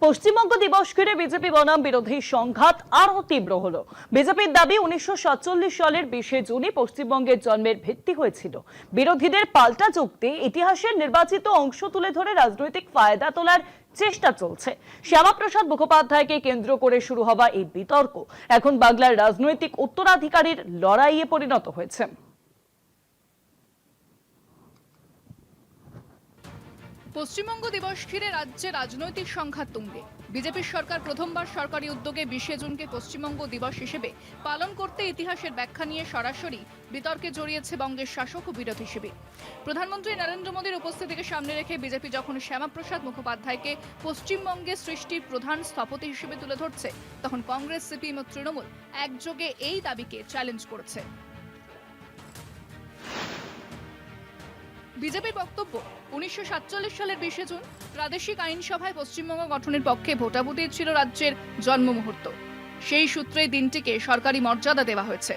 পশ্চিমবঙ্গ দিবস ঘিরে বিজেপি বনাম বিরোধী সংঘাত আরো তীব্র হলো। বিজেপির দাবি 1947 সালের 20শে জুনই পশ্চিমবঙ্গের জন্মের ভিত্তি হয়েছিল। বিরোধীদের পাল্টা যুক্তি, ইতিহাসের নির্বাচিত অংশ তুলে ধরে রাজনৈতিক ফায়দা তোলার চেষ্টা চলছে। শ্যামাপ্রসাদ মুখোপাধ্যায়কে কেন্দ্র করে শুরু হওয়া এই বিতর্ক এখন বাংলার রাজনৈতিক উত্তরাধিকারীর লড়াইয়ে পরিণত হয়েছে। পশ্চিমবঙ্গ দিবস ঘিরে রাজ্যে রাজনৈতিক সংঘাত তুঙ্গে। বিজেপির সরকার প্রথমবার সরকারি উদ্যোগে 20শে জুনকে পশ্চিমবঙ্গ দিবস হিসেবে পালন করতে ইতিহাসের ব্যাখ্যা নিয়ে সরাসরি বিতর্কে জড়িয়েছে বঙ্গের শাসক ও বিরোধী শিবির। প্রধানমন্ত্রী নরেন্দ্র মোদীর উপস্থিতিকে সামনে রেখে বিজেপি যখন শ্যামাপ্রসাদ মুখোপাধ্যায়কে পশ্চিমবঙ্গে সৃষ্টির প্রধান স্থপতি হিসেবে তুলে ধরছে, তখন কংগ্রেস, সিপিএম ও তৃণমূল একযোগে এই দাবিকে চ্যালেঞ্জ করেছে। বিজেপির বক্তব্য, 1947 সালের 20শে জুন প্রাদেশিক আইনসভায় পশ্চিমবঙ্গ গঠনের পক্ষে ভোটাভুটি ছিল রাজ্যের জন্ম মুহূর্ত। সেই সূত্রেই দিনটিকে সরকারি মর্যাদা দেওয়া হয়েছে।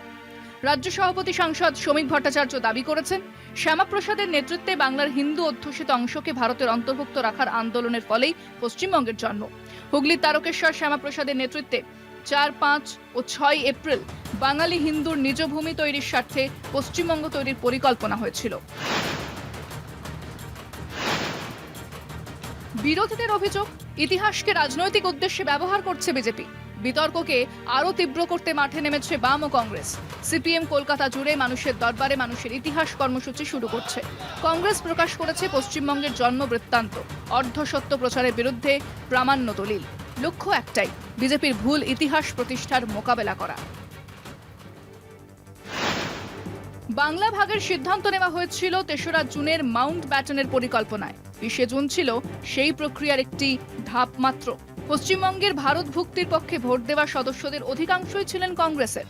রাজ্য সভাপতি সাংসদ শ্রমিক ভট্টাচার্য দাবি করেছেন, শ্যামাপ্রসাদের নেতৃত্বে বাংলার হিন্দু অধ্যুষিত অংশকে ভারতের অন্তর্ভুক্ত রাখার আন্দোলনের ফলেই পশ্চিমবঙ্গের জন্ম। হুগলির তারকেশ্বর শ্যামাপ্রসাদের নেতৃত্বে 4, 5 ও 6 এপ্রিল বাঙালি হিন্দুর নিজ ভূমি তৈরির স্বার্থে পশ্চিমবঙ্গ তৈরির পরিকল্পনা হয়েছিল। বিরোধীদের অভিযোগ, ইতিহাসকে রাজনৈতিক উদ্দেশ্যে ব্যবহার করছে বিজেপি। বিতর্ককে আরো তীব্র করতে মাঠে নেমেছে বাম ও কংগ্রেস। সিপিএম কলকাতা জুড়ে মানুষের দরবারে মানুষের ইতিহাস কর্মসূচি শুরু করছে। কংগ্রেস প্রকাশ করেছে পশ্চিমবঙ্গের জন্ম বৃত্তান্ত, অর্ধসত্য প্রচারের বিরুদ্ধে প্রামাণ্য দলিল। লক্ষ্য একটাই, বিজেপির ভুল ইতিহাস প্রতিষ্ঠার মোকাবেলা করা। বাংলা ভাগের সিদ্ধান্ত নেওয়া হয়েছিল 3রা জুনের মাউন্ট ব্যাটনের পরিকল্পনায়। 20শে জুন ছিল সেই প্রক্রিয়ার একটি ধাপ মাত্র। পশ্চিমবঙ্গের ভারত ভুক্তির পক্ষে ভোট দেওয়া সদস্যদের অধিকাংশই ছিলেন কংগ্রেসের।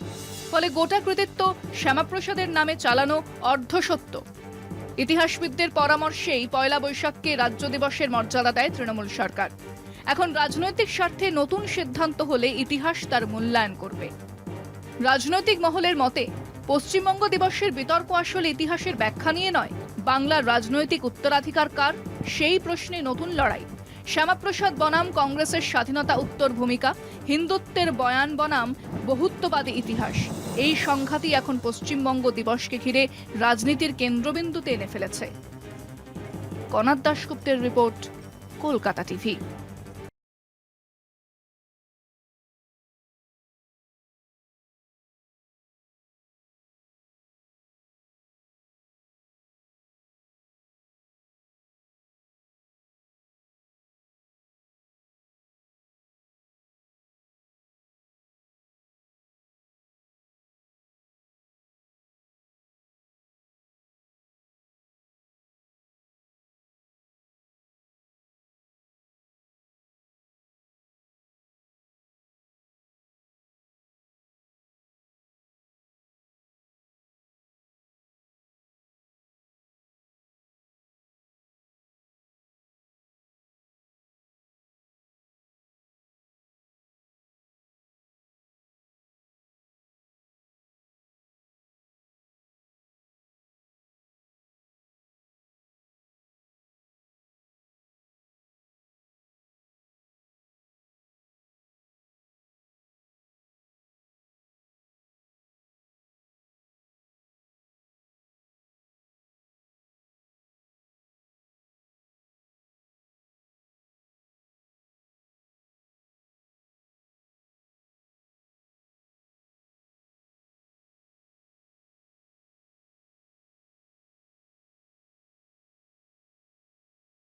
ফলে গোটা কৃতিত্ব শ্যামাপ্রসাদের নামে চালানো অর্ধসত্য। ইতিহাসবিদদের পরামর্শেই 1 বৈশাখকে রাজ্য দিবসের মর্যাদা দেয় তৃণমূল সরকার। এখন রাজনৈতিক স্বার্থে নতুন সিদ্ধান্ত হলে ইতিহাস তার মূল্যায়ন করবে। রাজনৈতিক মহলের মতে, পশ্চিমবঙ্গ দিবসের বিতর্ক আসলে ইতিহাসের ব্যাখ্যা নিয়ে নয়, বাংলার রাজনৈতিক উত্তরাধিকার কার সেই প্রশ্নে নতুন লড়াই। শ্যামাপ্রসাদ বনাম কংগ্রেসের স্বাধীনতা উত্তর ভূমিকা, হিন্দুত্বের বয়ান বনাম বহুত্ববাদী ইতিহাস, এই সংঘাতই এখন পশ্চিমবঙ্গ দিবসকে ঘিরে রাজনীতির কেন্দ্রবিন্দুতে এনে ফেলেছে। কনাদ দাশগুপ্তের রিপোর্ট, কলকাতা টিভি।